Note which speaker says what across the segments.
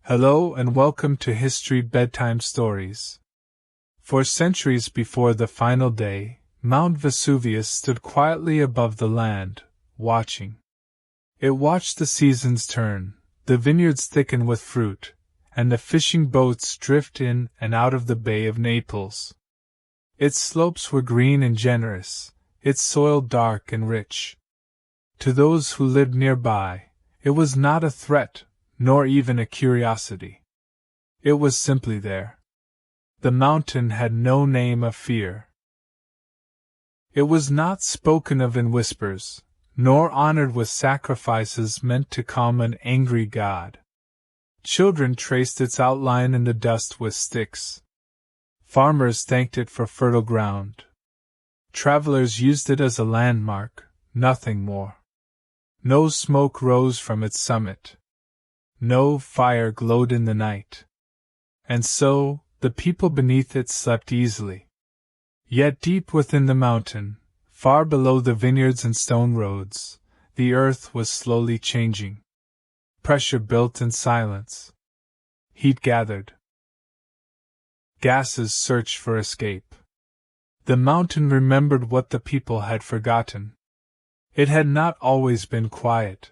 Speaker 1: Hello and welcome to History Bedtime Stories. For centuries before the final day, Mount Vesuvius stood quietly above the land, watching. It watched the seasons turn, the vineyards thicken with fruit, and the fishing boats drift in and out of the Bay of Naples. Its slopes were green and generous, its soil dark and rich. To those who lived nearby, it was not a threat, nor even a curiosity. It was simply there. The mountain had no name of fear. It was not spoken of in whispers, nor honored with sacrifices meant to calm an angry god. Children traced its outline in the dust with sticks. Farmers thanked it for fertile ground. Travelers used it as a landmark, nothing more. No smoke rose from its summit. No fire glowed in the night. And so, the people beneath it slept easily. Yet deep within the mountain, far below the vineyards and stone roads, the earth was slowly changing. Pressure built in silence. Heat gathered. Gases searched for escape. The mountain remembered what the people had forgotten. It had not always been quiet.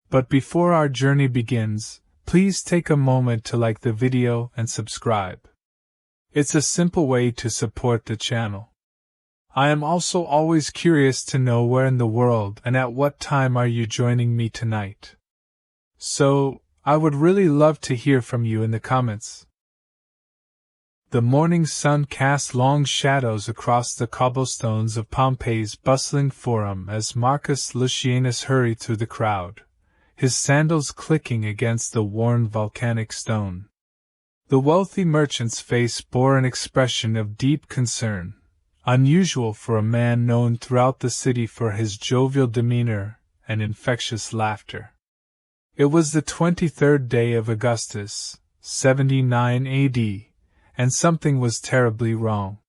Speaker 1: But before our journey begins, please take a moment to like the video and subscribe. It's a simple way to support the channel. I am also always curious to know where in the world and at what time are you joining me tonight. So, I would really love to hear from you in the comments. The morning sun cast long shadows across the cobblestones of Pompeii's bustling forum as Marcus Lucianus hurried through the crowd, his sandals clicking against the worn volcanic stone. The wealthy merchant's face bore an expression of deep concern, unusual for a man known throughout the city for his jovial demeanor and infectious laughter. It was the 23rd day of Augustus, 79 AD, and something was terribly wrong.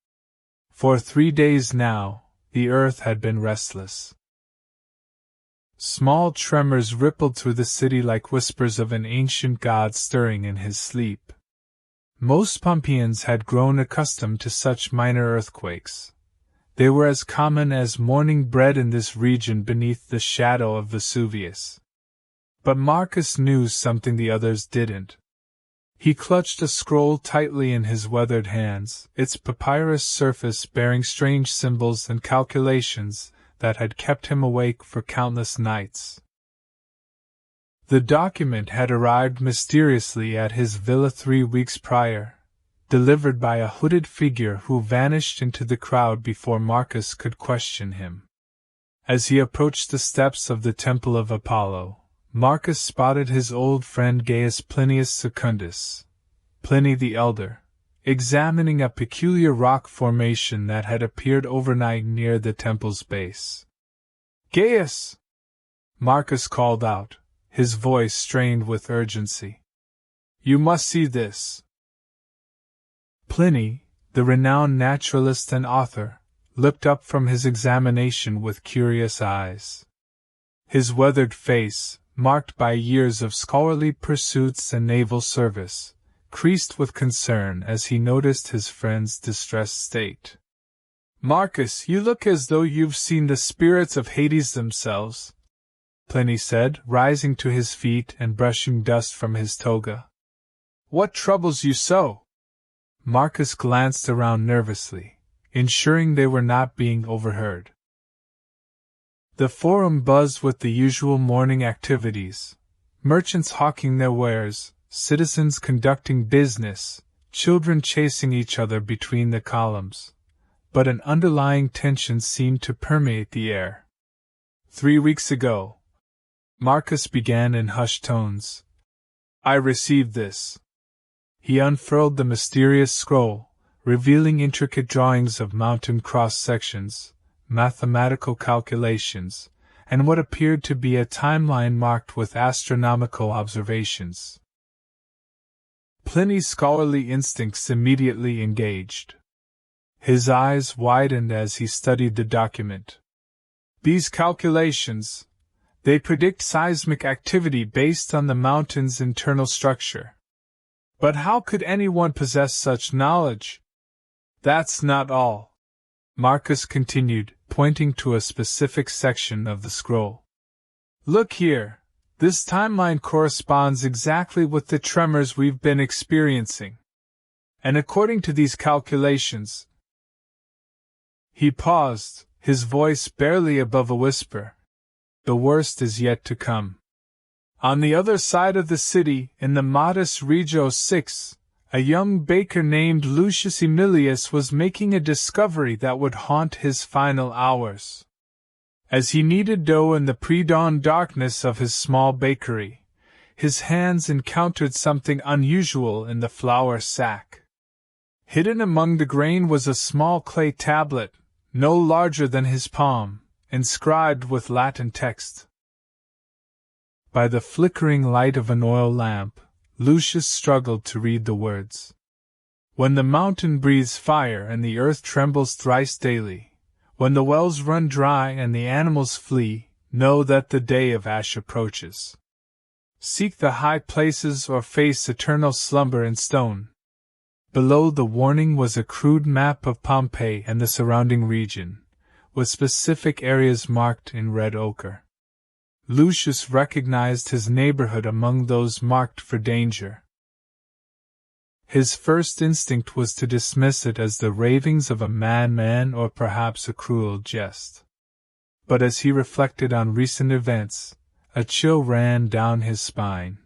Speaker 1: For 3 days now, the earth had been restless. Small tremors rippled through the city like whispers of an ancient god stirring in his sleep. Most Pompeians had grown accustomed to such minor earthquakes. They were as common as morning bread in this region beneath the shadow of Vesuvius. But Marcus knew something the others didn't. He clutched a scroll tightly in his weathered hands, its papyrus surface bearing strange symbols and calculations that had kept him awake for countless nights. The document had arrived mysteriously at his villa 3 weeks prior, delivered by a hooded figure who vanished into the crowd before Marcus could question him. As he approached the steps of the Temple of Apollo, Marcus spotted his old friend Gaius Plinius Secundus, Pliny the Elder, examining a peculiar rock formation that had appeared overnight near the temple's base. "Gaius!" Marcus called out, his voice strained with urgency. "You must see this." Pliny, the renowned naturalist and author, looked up from his examination with curious eyes. His weathered face, marked by years of scholarly pursuits and naval service, creased with concern as he noticed his friend's distressed state. "Marcus, you look as though you've seen the spirits of Hades themselves," Pliny said, rising to his feet and brushing dust from his toga. "What troubles you so?" Marcus glanced around nervously, ensuring they were not being overheard. The forum buzzed with the usual morning activities: merchants hawking their wares, citizens conducting business, children chasing each other between the columns. But an underlying tension seemed to permeate the air. 3 weeks ago, Marcus began in hushed tones, "I received this." He unfurled the mysterious scroll, revealing intricate drawings of mountain cross-sections, mathematical calculations, and what appeared to be a timeline marked with astronomical observations. Pliny's scholarly instincts immediately engaged. His eyes widened as he studied the document. "These calculations, they predict seismic activity based on the mountain's internal structure," But how could anyone possess such knowledge? That's not all, Marcus continued, pointing to a specific section of the scroll. Look here, this timeline corresponds exactly with the tremors we've been experiencing. And according to these calculations... He paused, his voice barely above a whisper. The worst is yet to come. On the other side of the city, in the modest Regio 6, a young baker named Lucius Aemilius was making a discovery that would haunt his final hours. As he kneaded dough in the pre-dawn darkness of his small bakery, his hands encountered something unusual in the flour sack. Hidden among the grain was a small clay tablet, no larger than his palm, inscribed with Latin text. By the flickering light of an oil lamp, Lucius struggled to read the words. When the mountain breathes fire and the earth trembles thrice daily, when the wells run dry and the animals flee, know that the day of ash approaches. Seek the high places or face eternal slumber in stone. Below the warning was a crude map of Pompeii and the surrounding region, with specific areas marked in red ochre. Lucius recognized his neighborhood among those marked for danger. His first instinct was to dismiss it as the ravings of a madman or perhaps a cruel jest. But as he reflected on recent events, a chill ran down his spine.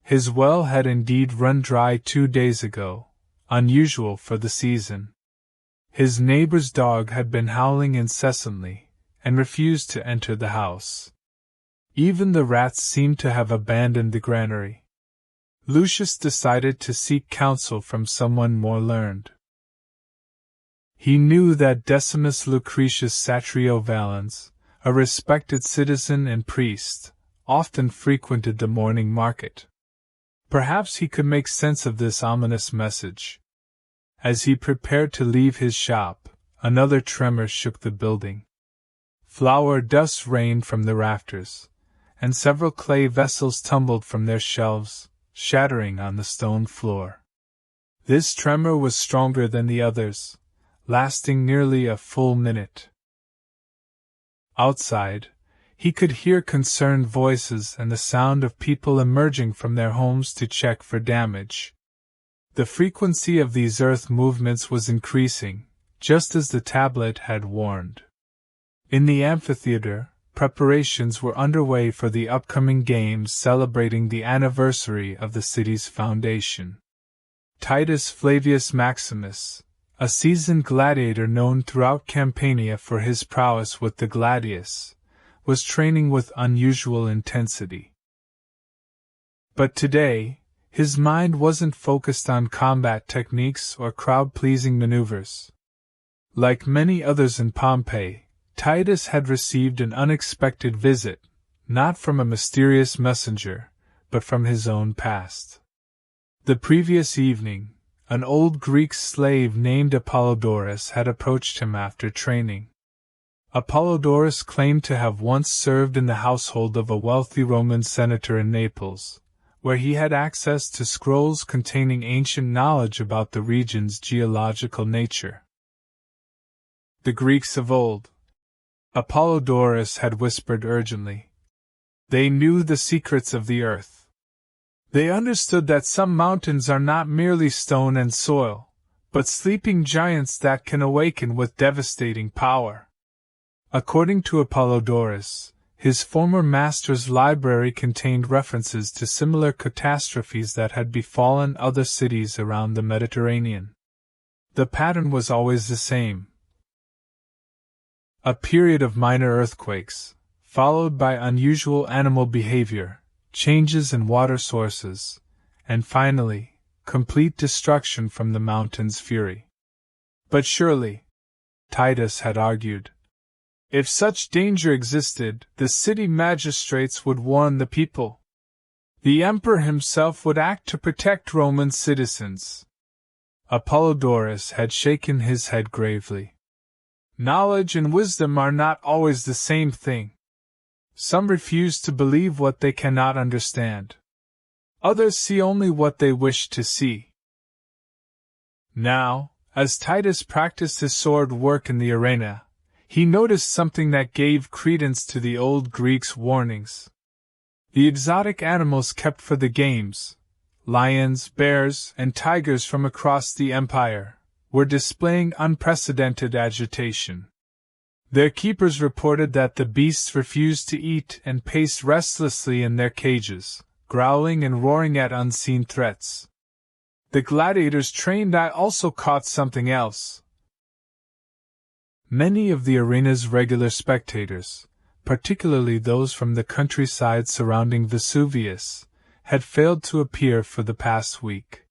Speaker 1: His well had indeed run dry 2 days ago, unusual for the season. His neighbor's dog had been howling incessantly, and refused to enter the house. Even the rats seemed to have abandoned the granary. Lucius decided to seek counsel from someone more learned. He knew that Decimus Lucretius Satrio Valens, a respected citizen and priest, often frequented the morning market. Perhaps he could make sense of this ominous message. As he prepared to leave his shop, another tremor shook the building. Flour dust rained from the rafters, and several clay vessels tumbled from their shelves, shattering on the stone floor. This tremor was stronger than the others, lasting nearly a full minute. Outside, he could hear concerned voices and the sound of people emerging from their homes to check for damage. The frequency of these earth movements was increasing, just as the tablet had warned. In the amphitheater, preparations were underway for the upcoming games celebrating the anniversary of the city's foundation. Titus Flavius Maximus, a seasoned gladiator known throughout Campania for his prowess with the gladius, was training with unusual intensity. But today, his mind wasn't focused on combat techniques or crowd-pleasing maneuvers. Like many others in Pompeii, Titus had received an unexpected visit, not from a mysterious messenger, but from his own past. The previous evening, an old Greek slave named Apollodorus had approached him after training. Apollodorus claimed to have once served in the household of a wealthy Roman senator in Naples, where he had access to scrolls containing ancient knowledge about the region's geological nature. The Greeks of old, Apollodorus had whispered urgently. They knew the secrets of the earth. They understood that some mountains are not merely stone and soil, but sleeping giants that can awaken with devastating power. According to Apollodorus, his former master's library contained references to similar catastrophes that had befallen other cities around the Mediterranean. The pattern was always the same. A period of minor earthquakes, followed by unusual animal behavior, changes in water sources, and finally, complete destruction from the mountain's fury. But surely, Titus had argued, if such danger existed, the city magistrates would warn the people. The emperor himself would act to protect Roman citizens. Apollodorus had shaken his head gravely. Knowledge and wisdom are not always the same thing. Some refuse to believe what they cannot understand. Others see only what they wish to see. Now, as Titus practiced his sword work in the arena, he noticed something that gave credence to the old Greeks' warnings. The exotic animals kept for the games, lions, bears, and tigers from across the empire, were displaying unprecedented agitation. Their keepers reported that the beasts refused to eat and paced restlessly in their cages, growling and roaring at unseen threats. The gladiators' trained eye also caught something else. Many of the arena's regular spectators, particularly those from the countryside surrounding Vesuvius, had failed to appear for the past week.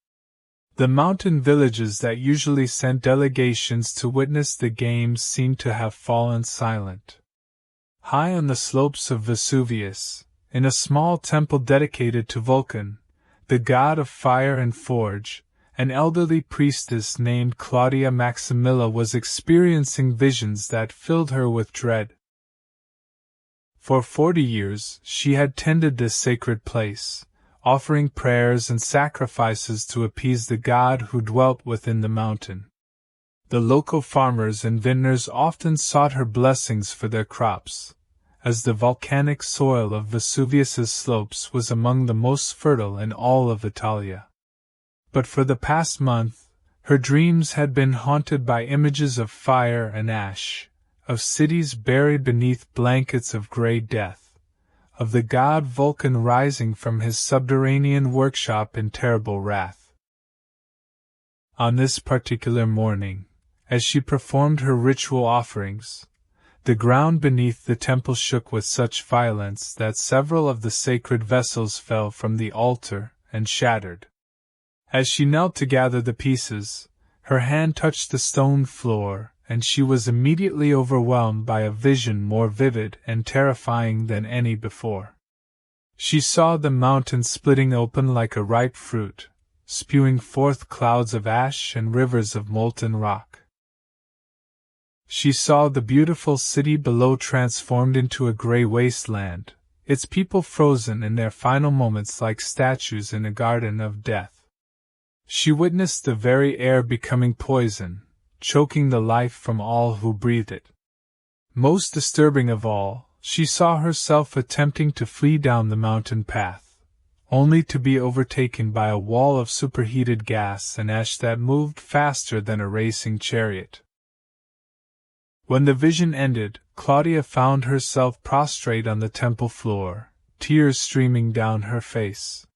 Speaker 1: The mountain villages that usually sent delegations to witness the games seemed to have fallen silent. High on the slopes of Vesuvius, in a small temple dedicated to Vulcan, the god of fire and forge, an elderly priestess named Claudia Maximilla was experiencing visions that filled her with dread. For 40 years she had tended this sacred place, offering prayers and sacrifices to appease the god who dwelt within the mountain. The local farmers and vintners often sought her blessings for their crops, as the volcanic soil of Vesuvius's slopes was among the most fertile in all of Italia. But for the past month, her dreams had been haunted by images of fire and ash, of cities buried beneath blankets of grey death, of the god Vulcan rising from his subterranean workshop in terrible wrath. On this particular morning, as she performed her ritual offerings, the ground beneath the temple shook with such violence that several of the sacred vessels fell from the altar and shattered. As she knelt to gather the pieces, her hand touched the stone floor, and she was immediately overwhelmed by a vision more vivid and terrifying than any before. She saw the mountain splitting open like a ripe fruit, spewing forth clouds of ash and rivers of molten rock. She saw the beautiful city below transformed into a grey wasteland, its people frozen in their final moments like statues in a garden of death. She witnessed the very air becoming poison, choking the life from all who breathed it. Most disturbing of all, she saw herself attempting to flee down the mountain path, only to be overtaken by a wall of superheated gas and ash that moved faster than a racing chariot. When the vision ended, Claudia found herself prostrate on the temple floor, tears streaming down her face.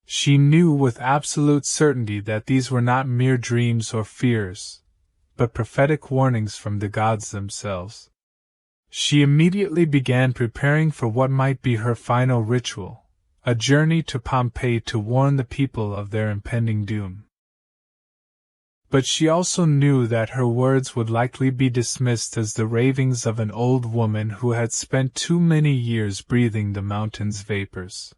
Speaker 1: She knew with absolute certainty that these were not mere dreams or fears, but prophetic warnings from the gods themselves. She immediately began preparing for what might be her final ritual, a journey to Pompeii to warn the people of their impending doom. But she also knew that her words would likely be dismissed as the ravings of an old woman who had spent too many years breathing the mountain's vapors.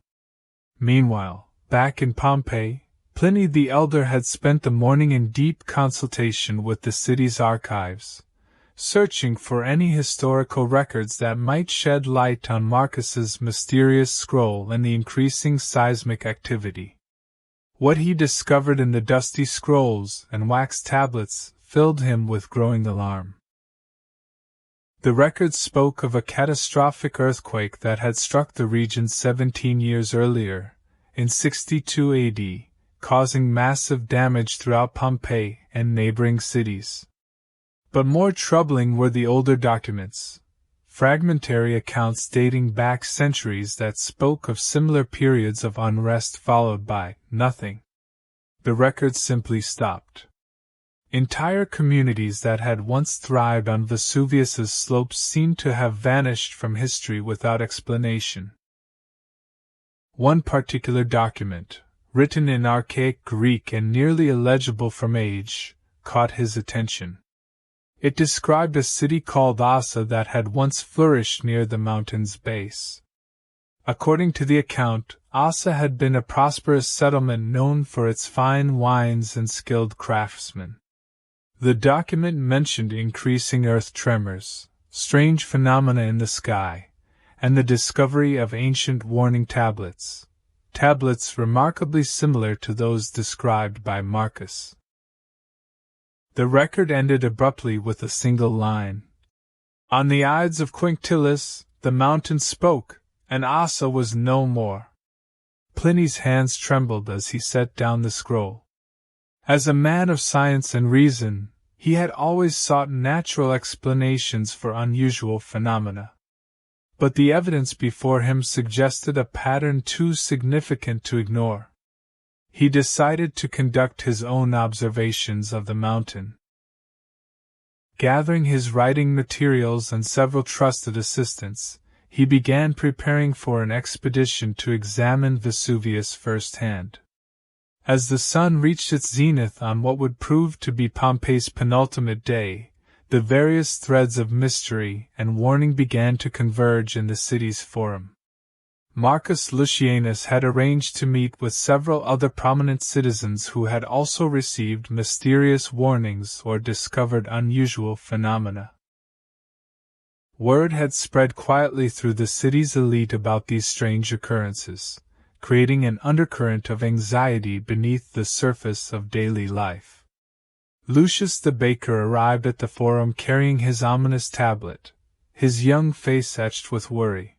Speaker 1: Meanwhile, back in Pompeii, Pliny the Elder had spent the morning in deep consultation with the city's archives, searching for any historical records that might shed light on Marcus's mysterious scroll and the increasing seismic activity. What he discovered in the dusty scrolls and wax tablets filled him with growing alarm. The records spoke of a catastrophic earthquake that had struck the region 17 years earlier, in 62 AD, causing massive damage throughout Pompeii and neighboring cities. But more troubling were the older documents, fragmentary accounts dating back centuries that spoke of similar periods of unrest followed by nothing. The records simply stopped. Entire communities that had once thrived on Vesuvius's slopes seemed to have vanished from history without explanation. One particular document, written in archaic Greek and nearly illegible from age, caught his attention. It described a city called Ossa that had once flourished near the mountain's base. According to the account, Ossa had been a prosperous settlement known for its fine wines and skilled craftsmen. The document mentioned increasing earth tremors, strange phenomena in the sky, and the discovery of ancient warning tablets, tablets remarkably similar to those described by Marcus. The record ended abruptly with a single line. On the Ides of Quinctilius, the mountain spoke, and Asa was no more. Pliny's hands trembled as he set down the scroll. As a man of science and reason, he had always sought natural explanations for unusual phenomena. But the evidence before him suggested a pattern too significant to ignore. He decided to conduct his own observations of the mountain. Gathering his writing materials and several trusted assistants, he began preparing for an expedition to examine Vesuvius firsthand. As the sun reached its zenith on what would prove to be Pompeii's penultimate day, the various threads of mystery and warning began to converge in the city's forum. Marcus Lucianus had arranged to meet with several other prominent citizens who had also received mysterious warnings or discovered unusual phenomena. Word had spread quietly through the city's elite about these strange occurrences, creating an undercurrent of anxiety beneath the surface of daily life. Lucius the baker arrived at the forum carrying his ominous tablet, his young face etched with worry.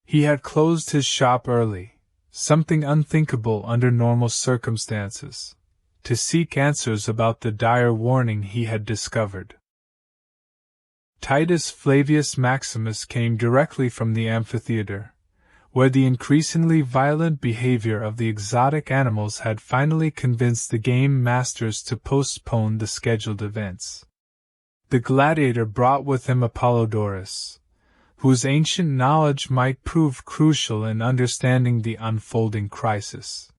Speaker 1: He had closed his shop early, something unthinkable under normal circumstances, to seek answers about the dire warning he had discovered. Titus Flavius Maximus came directly from the amphitheater, where the increasingly violent behavior of the exotic animals had finally convinced the game masters to postpone the scheduled events. The gladiator brought with him Apollodorus, whose ancient knowledge might prove crucial in understanding the unfolding crisis.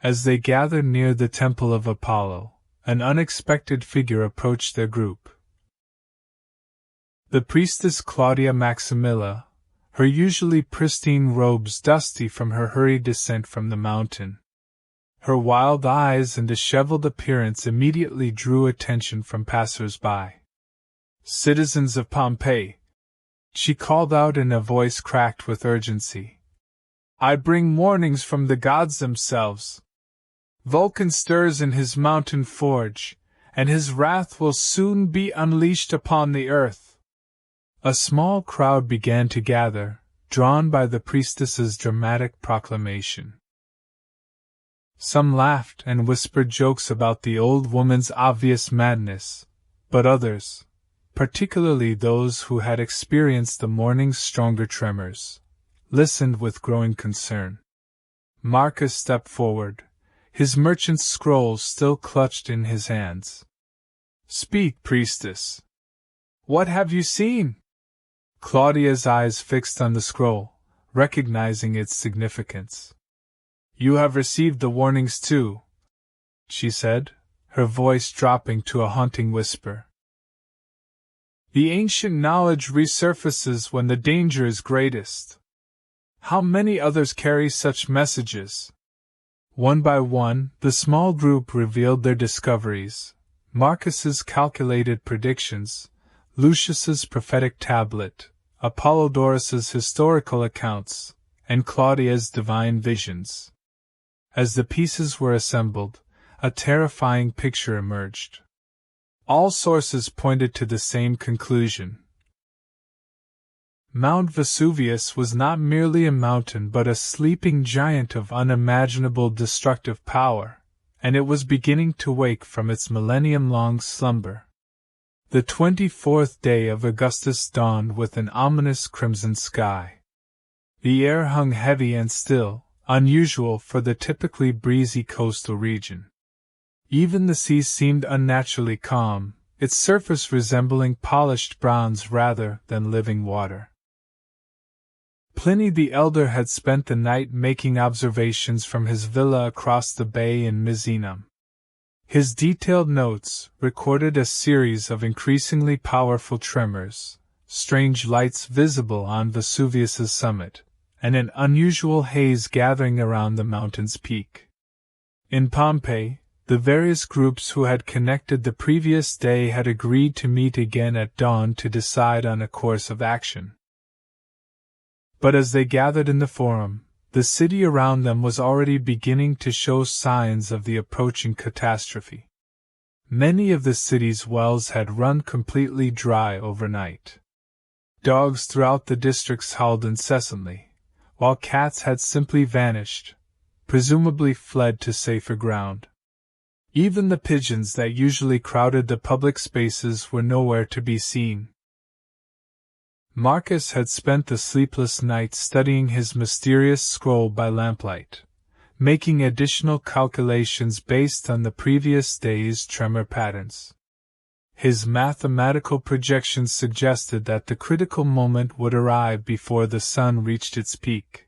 Speaker 1: As they gathered near the temple of Apollo, an unexpected figure approached their group. The priestess Claudia Maximilla, her usually pristine robes dusty from her hurried descent from the mountain. Her wild eyes and disheveled appearance immediately drew attention from passers-by. "Citizens of Pompeii," she called out in a voice cracked with urgency, "I bring warnings from the gods themselves. Vulcan stirs in his mountain forge, and his wrath will soon be unleashed upon the earth." A small crowd began to gather, drawn by the priestess's dramatic proclamation. Some laughed and whispered jokes about the old woman's obvious madness, but others, particularly those who had experienced the morning's stronger tremors, listened with growing concern. Marcus stepped forward, his merchant's scroll still clutched in his hands. "Speak, priestess. What have you seen?" Claudia's eyes fixed on the scroll, recognizing its significance. "You have received the warnings too," she said, her voice dropping to a haunting whisper. "The ancient knowledge resurfaces when the danger is greatest. How many others carry such messages?" One by one, the small group revealed their discoveries: Marcus's calculated predictions, Lucius's prophetic tablet, Apollodorus's historical accounts, and Claudia's divine visions. As the pieces were assembled, a terrifying picture emerged. All sources pointed to the same conclusion. Mount Vesuvius was not merely a mountain but a sleeping giant of unimaginable destructive power, and it was beginning to wake from its millennium-long slumber. The 24th day of Augustus dawned with an ominous crimson sky. The air hung heavy and still, unusual for the typically breezy coastal region. Even the sea seemed unnaturally calm, its surface resembling polished bronze rather than living water. Pliny the Elder had spent the night making observations from his villa across the bay in Misenum. His detailed notes recorded a series of increasingly powerful tremors, strange lights visible on Vesuvius's summit, and an unusual haze gathering around the mountain's peak. In Pompeii, the various groups who had connected the previous day had agreed to meet again at dawn to decide on a course of action. But as they gathered in the forum, The city around them was already beginning to show signs of the approaching catastrophe. Many of the city's wells had run completely dry overnight. Dogs throughout the districts howled incessantly, while cats had simply vanished, presumably fled to safer ground. Even the pigeons that usually crowded the public spaces were nowhere to be seen. Marcus had spent the sleepless night studying his mysterious scroll by lamplight, making additional calculations based on the previous day's tremor patterns. His mathematical projections suggested that the critical moment would arrive before the sun reached its peak.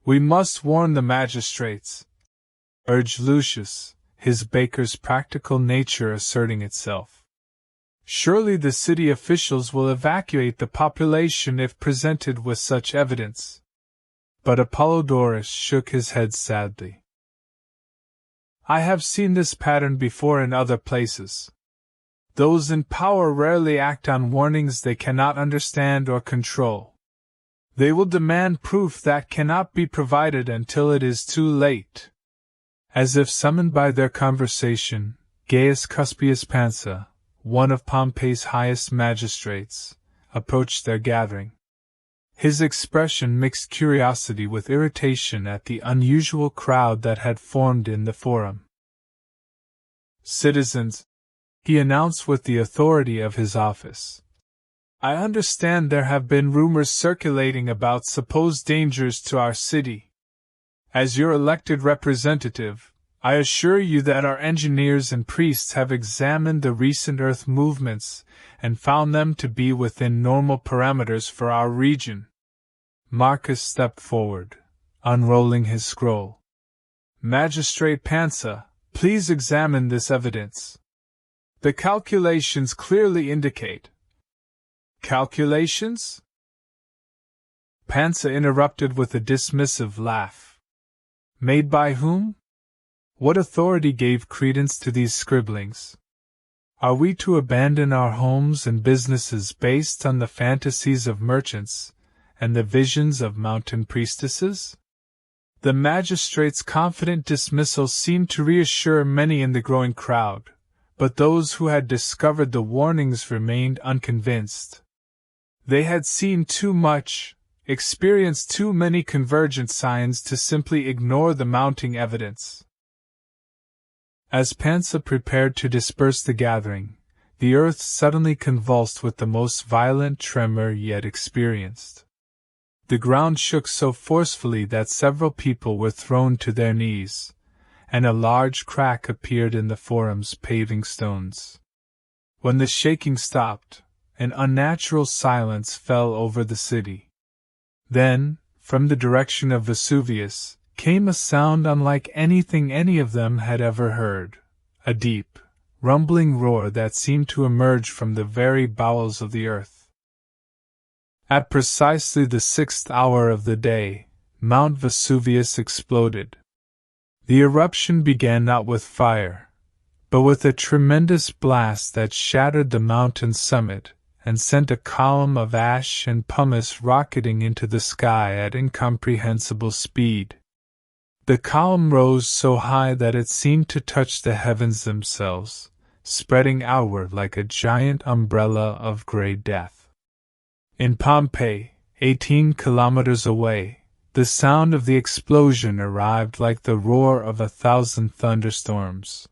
Speaker 1: "We must warn the magistrates," urged Lucius, his baker's practical nature asserting itself. "Surely the city officials will evacuate the population if presented with such evidence." But Apollodorus shook his head sadly. "I have seen this pattern before in other places. Those in power rarely act on warnings they cannot understand or control. They will demand proof that cannot be provided until it is too late." As if summoned by their conversation, Gaius Cuspius Pansa, one of Pompey's highest magistrates, approached their gathering. His expression mixed curiosity with irritation at the unusual crowd that had formed in the forum. "Citizens," he announced with the authority of his office, "I understand there have been rumors circulating about supposed dangers to our city. As your elected representative, I assure you that our engineers and priests have examined the recent Earth movements and found them to be within normal parameters for our region." Marcus stepped forward, unrolling his scroll. "Magistrate Pansa, please examine this evidence. The calculations clearly indicate—" "Calculations?" Pansa interrupted with a dismissive laugh. "Made by whom? What authority gave credence to these scribblings? Are we to abandon our homes and businesses based on the fantasies of merchants and the visions of mountain priestesses?" The magistrate's confident dismissal seemed to reassure many in the growing crowd, but those who had discovered the warnings remained unconvinced. They had seen too much, experienced too many convergent signs to simply ignore the mounting evidence. As Pansa prepared to disperse the gathering, the earth suddenly convulsed with the most violent tremor yet experienced. The ground shook so forcefully that several people were thrown to their knees, and a large crack appeared in the forum's paving stones. When the shaking stopped, an unnatural silence fell over the city. Then, from the direction of Vesuvius, came a sound unlike anything any of them had ever heard, a deep, rumbling roar that seemed to emerge from the very bowels of the earth. At precisely the 6th hour of the day, Mount Vesuvius exploded. The eruption began not with fire, but with a tremendous blast that shattered the mountain's summit and sent a column of ash and pumice rocketing into the sky at incomprehensible speed. The column rose so high that it seemed to touch the heavens themselves, spreading outward like a giant umbrella of gray death. In Pompeii, 18 kilometers away, the sound of the explosion arrived like the roar of 1,000 thunderstorms.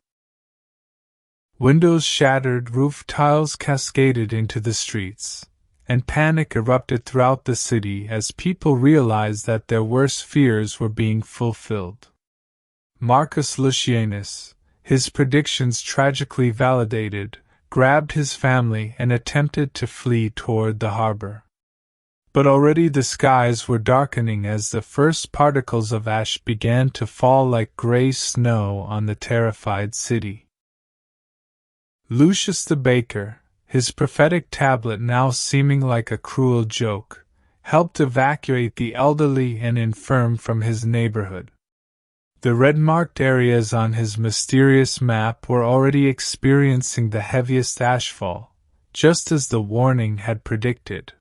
Speaker 1: Windows shattered, roof tiles cascaded into the streets, and panic erupted throughout the city as people realized that their worst fears were being fulfilled. Marcus Lucianus, his predictions tragically validated, grabbed his family and attempted to flee toward the harbor. But already the skies were darkening as the first particles of ash began to fall like gray snow on the terrified city. Lucius the baker, his prophetic tablet now seeming like a cruel joke, helped evacuate the elderly and infirm from his neighborhood. The red-marked areas on his mysterious map were already experiencing the heaviest ashfall, just as the warning had predicted.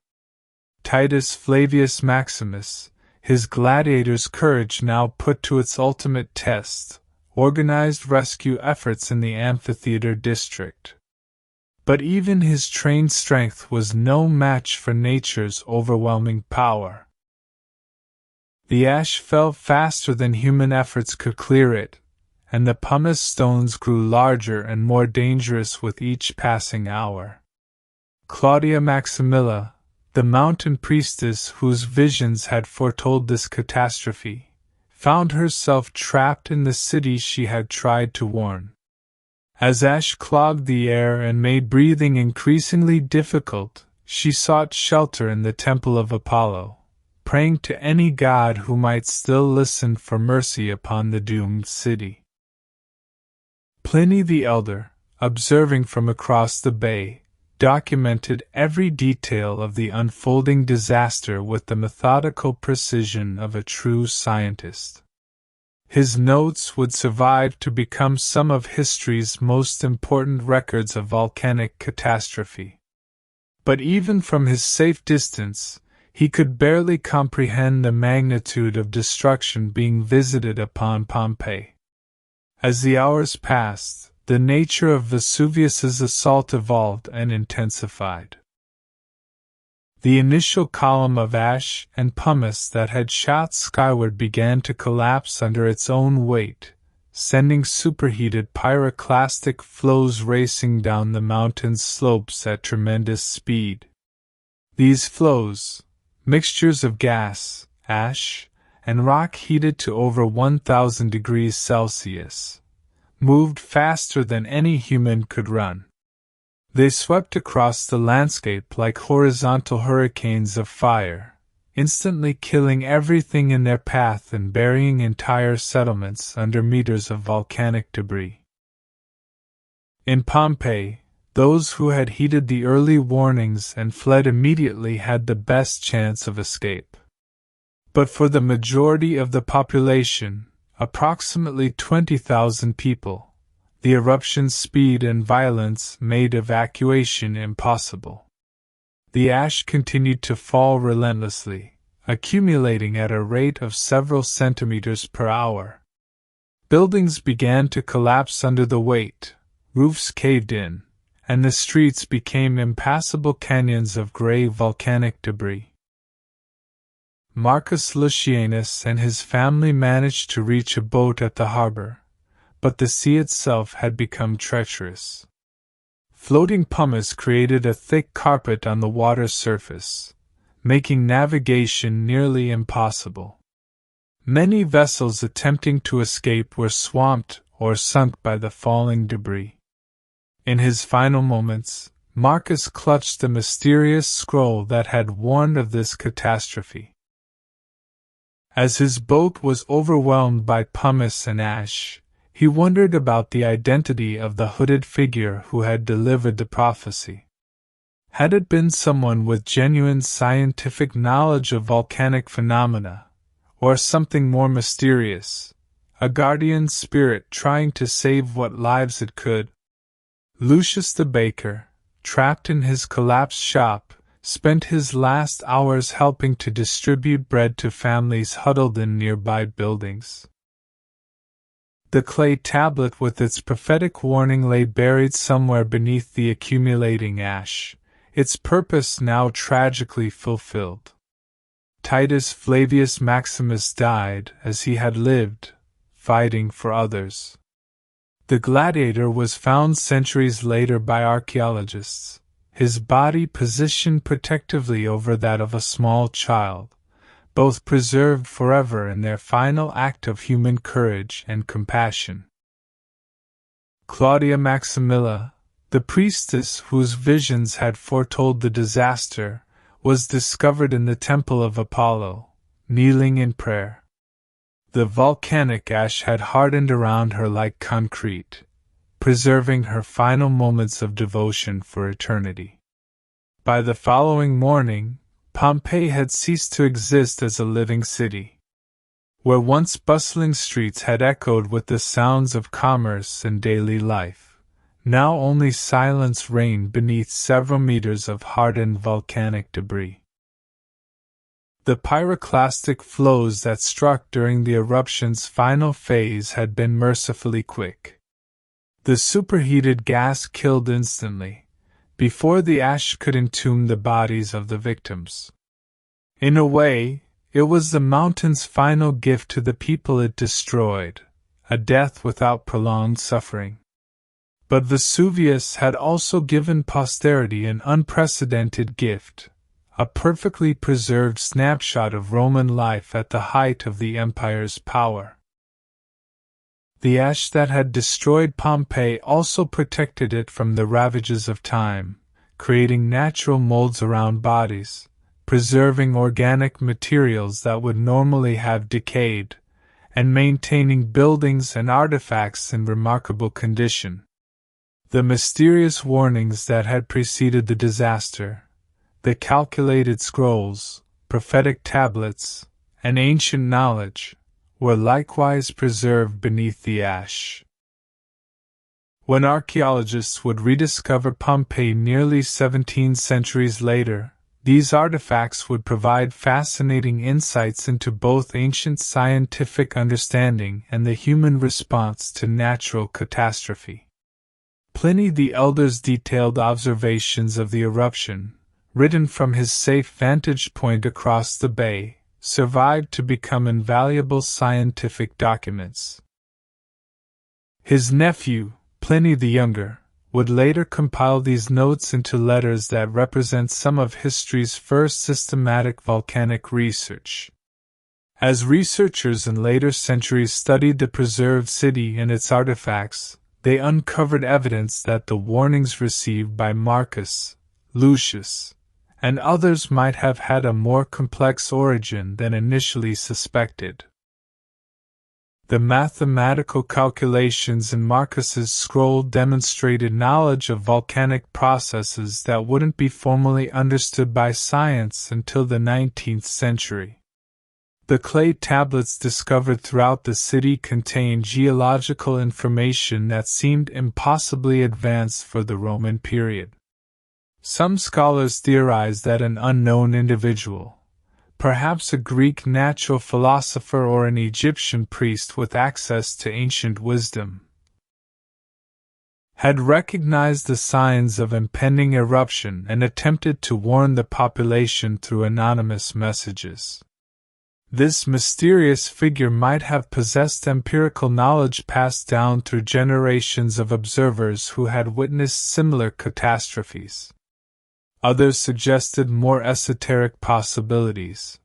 Speaker 1: Titus Flavius Maximus, his gladiators' courage now put to its ultimate test, organized rescue efforts in the amphitheater district. But even his trained strength was no match for nature's overwhelming power. The ash fell faster than human efforts could clear it, and the pumice stones grew larger and more dangerous with each passing hour. Claudia Maximilla, the mountain priestess whose visions had foretold this catastrophe, found herself trapped in the city she had tried to warn. As ash clogged the air and made breathing increasingly difficult, she sought shelter in the temple of Apollo, praying to any god who might still listen for mercy upon the doomed city. Pliny the Elder, observing from across the bay, documented every detail of the unfolding disaster with the methodical precision of a true scientist. His notes would survive to become some of history's most important records of volcanic catastrophe. But even from his safe distance, he could barely comprehend the magnitude of destruction being visited upon Pompeii. As the hours passed, the nature of Vesuvius's assault evolved and intensified. The initial column of ash and pumice that had shot skyward began to collapse under its own weight, sending superheated pyroclastic flows racing down the mountain's slopes at tremendous speed. These flows, mixtures of gas, ash, and rock heated to over 1,000 degrees Celsius, moved faster than any human could run. They swept across the landscape like horizontal hurricanes of fire, instantly killing everything in their path and burying entire settlements under meters of volcanic debris. In Pompeii, those who had heeded the early warnings and fled immediately had the best chance of escape. But for the majority of the population, approximately 20,000 people, the eruption's speed and violence made evacuation impossible. The ash continued to fall relentlessly, accumulating at a rate of several centimeters per hour. Buildings began to collapse under the weight, roofs caved in, and the streets became impassable canyons of gray volcanic debris. Marcus Lucianus and his family managed to reach a boat at the harbor, but the sea itself had become treacherous. Floating pumice created a thick carpet on the water's surface, making navigation nearly impossible. Many vessels attempting to escape were swamped or sunk by the falling debris. In his final moments, Marcus clutched the mysterious scroll that had warned of this catastrophe. As his boat was overwhelmed by pumice and ash, he wondered about the identity of the hooded figure who had delivered the prophecy. Had it been someone with genuine scientific knowledge of volcanic phenomena, or something more mysterious, a guardian spirit trying to save what lives it could? Lucius the baker, trapped in his collapsed shop, spent his last hours helping to distribute bread to families huddled in nearby buildings. The clay tablet with its prophetic warning lay buried somewhere beneath the accumulating ash, its purpose now tragically fulfilled. Titus Flavius Maximus died as he had lived, fighting for others. The gladiator was found centuries later by archaeologists, his body positioned protectively over that of a small child, both preserved forever in their final act of human courage and compassion. Claudia Maximilla, the priestess whose visions had foretold the disaster, was discovered in the temple of Apollo, kneeling in prayer. The volcanic ash had hardened around her like concrete, preserving her final moments of devotion for eternity. By the following morning, Pompeii had ceased to exist as a living city. Where once bustling streets had echoed with the sounds of commerce and daily life, now only silence reigned beneath several meters of hardened volcanic debris. The pyroclastic flows that struck during the eruption's final phase had been mercifully quick. The superheated gas killed instantly, before the ash could entomb the bodies of the victims. In a way, it was the mountain's final gift to the people it destroyed, a death without prolonged suffering. But Vesuvius had also given posterity an unprecedented gift, a perfectly preserved snapshot of Roman life at the height of the empire's power. The ash that had destroyed Pompeii also protected it from the ravages of time, creating natural molds around bodies, preserving organic materials that would normally have decayed, and maintaining buildings and artifacts in remarkable condition. The mysterious warnings that had preceded the disaster, the calculated scrolls, prophetic tablets, and ancient knowledge, were likewise preserved beneath the ash. When archaeologists would rediscover Pompeii nearly 17 centuries later, these artifacts would provide fascinating insights into both ancient scientific understanding and the human response to natural catastrophe. Pliny the Elder's detailed observations of the eruption, written from his safe vantage point across the bay, survived to become invaluable scientific documents. His nephew, Pliny the Younger, would later compile these notes into letters that represent some of history's first systematic volcanic research. As researchers in later centuries studied the preserved city and its artifacts, they uncovered evidence that the warnings received by Marcus, Lucius, and others might have had a more complex origin than initially suspected. The mathematical calculations in Marcus's scroll demonstrated knowledge of volcanic processes that wouldn't be formally understood by science until the 19th century. The clay tablets discovered throughout the city contained geological information that seemed impossibly advanced for the Roman period. Some scholars theorize that an unknown individual, perhaps a Greek natural philosopher or an Egyptian priest with access to ancient wisdom, had recognized the signs of impending eruption and attempted to warn the population through anonymous messages. This mysterious figure might have possessed empirical knowledge passed down through generations of observers who had witnessed similar catastrophes. Others suggested more esoteric possibilities.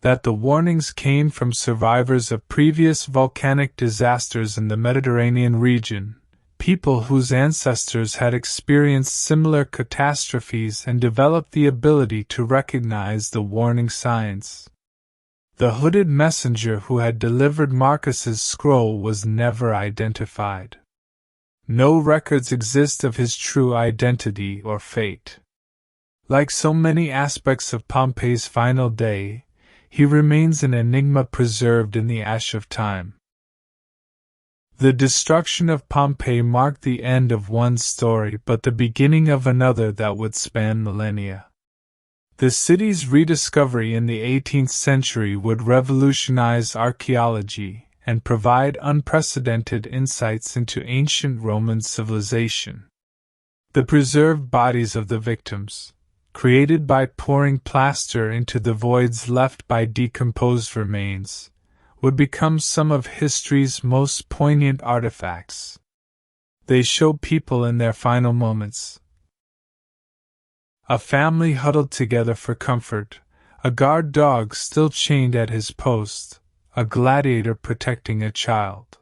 Speaker 1: That the warnings came from survivors of previous volcanic disasters in the Mediterranean region, people whose ancestors had experienced similar catastrophes and developed the ability to recognize the warning signs. The hooded messenger who had delivered Marcus's scroll was never identified. No records exist of his true identity or fate. Like so many aspects of Pompeii's final day, he remains an enigma preserved in the ash of time. The destruction of Pompeii marked the end of one story but the beginning of another that would span millennia. The city's rediscovery in the 18th century would revolutionize archaeology and provide unprecedented insights into ancient Roman civilization. The preserved bodies of the victims, created by pouring plaster into the voids left by decomposed remains, would become some of history's most poignant artifacts. They show people in their final moments. A family huddled together for comfort, a guard dog still chained at his post, a gladiator protecting a child.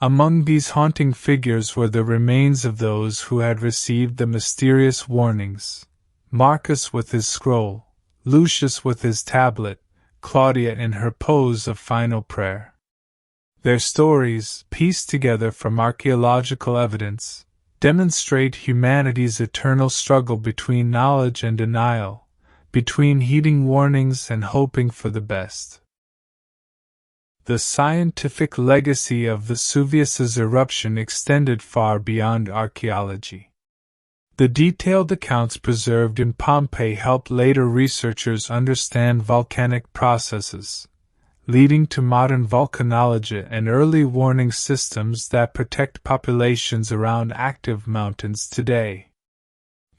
Speaker 1: Among these haunting figures were the remains of those who had received the mysterious warnings: Marcus with his scroll, Lucius with his tablet, Claudia in her pose of final prayer. Their stories, pieced together from archaeological evidence, demonstrate humanity's eternal struggle between knowledge and denial, between heeding warnings and hoping for the best. The scientific legacy of Vesuvius's eruption extended far beyond archaeology. The detailed accounts preserved in Pompeii helped later researchers understand volcanic processes, leading to modern volcanology and early warning systems that protect populations around active mountains today.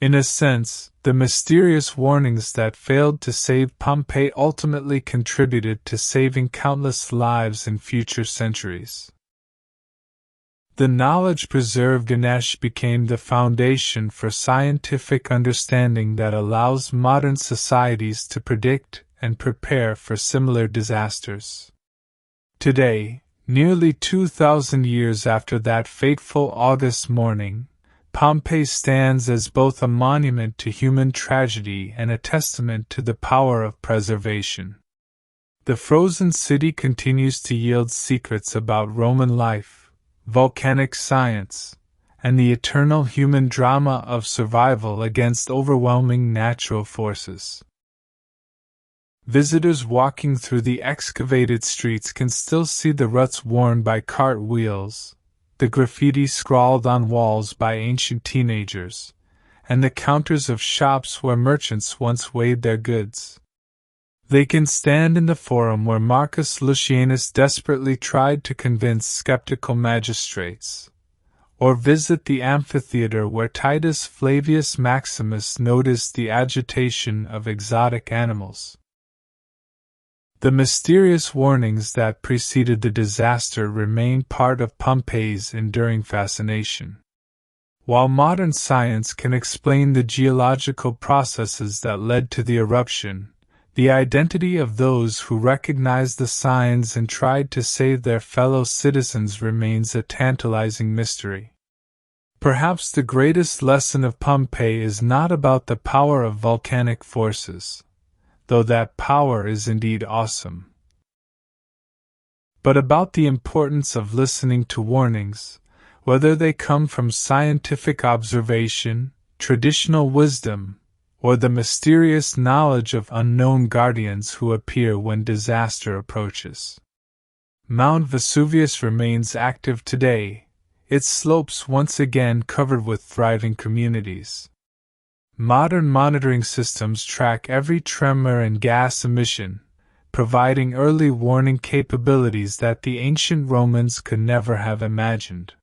Speaker 1: In a sense, the mysterious warnings that failed to save Pompeii ultimately contributed to saving countless lives in future centuries. The knowledge preserved in ash became the foundation for scientific understanding that allows modern societies to predict and prepare for similar disasters. Today, nearly 2,000 years after that fateful August morning, Pompeii stands as both a monument to human tragedy and a testament to the power of preservation. The frozen city continues to yield secrets about Roman life, volcanic science, and the eternal human drama of survival against overwhelming natural forces. Visitors walking through the excavated streets can still see the ruts worn by cart wheels, the graffiti scrawled on walls by ancient teenagers, and the counters of shops where merchants once weighed their goods. They can stand in the forum where Marcus Lucianus desperately tried to convince skeptical magistrates, or visit the amphitheater where Titus Flavius Maximus noticed the agitation of exotic animals. The mysterious warnings that preceded the disaster remain part of Pompeii's enduring fascination. While modern science can explain the geological processes that led to the eruption, the identity of those who recognized the signs and tried to save their fellow citizens remains a tantalizing mystery. Perhaps the greatest lesson of Pompeii is not about the power of volcanic forces, though that power is indeed awesome, but about the importance of listening to warnings, whether they come from scientific observation, traditional wisdom, or the mysterious knowledge of unknown guardians who appear when disaster approaches. Mount Vesuvius remains active today, its slopes once again covered with thriving communities. Modern monitoring systems track every tremor and gas emission, providing early warning capabilities that the ancient Romans could never have imagined.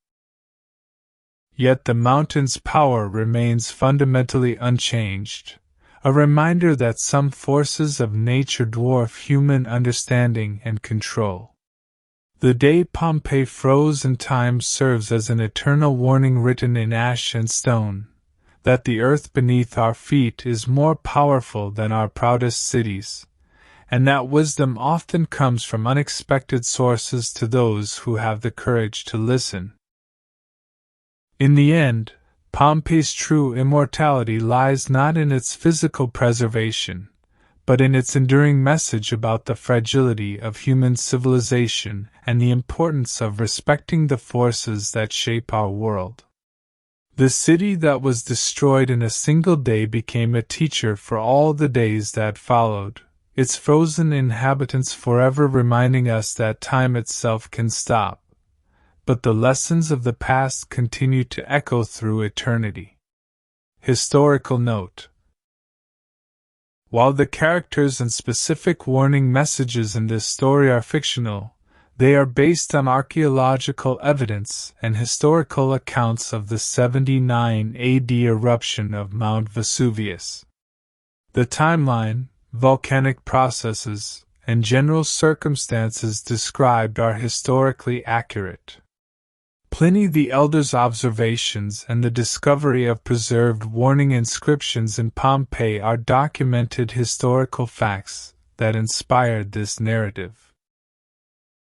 Speaker 1: Yet the mountain's power remains fundamentally unchanged, a reminder that some forces of nature dwarf human understanding and control. The day Pompeii froze in time serves as an eternal warning written in ash and stone, that the earth beneath our feet is more powerful than our proudest cities, and that wisdom often comes from unexpected sources to those who have the courage to listen. In the end, Pompeii's true immortality lies not in its physical preservation, but in its enduring message about the fragility of human civilization and the importance of respecting the forces that shape our world. The city that was destroyed in a single day became a teacher for all the days that followed, its frozen inhabitants forever reminding us that time itself can stop, but the lessons of the past continue to echo through eternity. Historical note: while the characters and specific warning messages in this story are fictional, they are based on archaeological evidence and historical accounts of the 79 AD eruption of Mount Vesuvius. The timeline, volcanic processes, and general circumstances described are historically accurate. Pliny the Elder's observations and the discovery of preserved warning inscriptions in Pompeii are documented historical facts that inspired this narrative.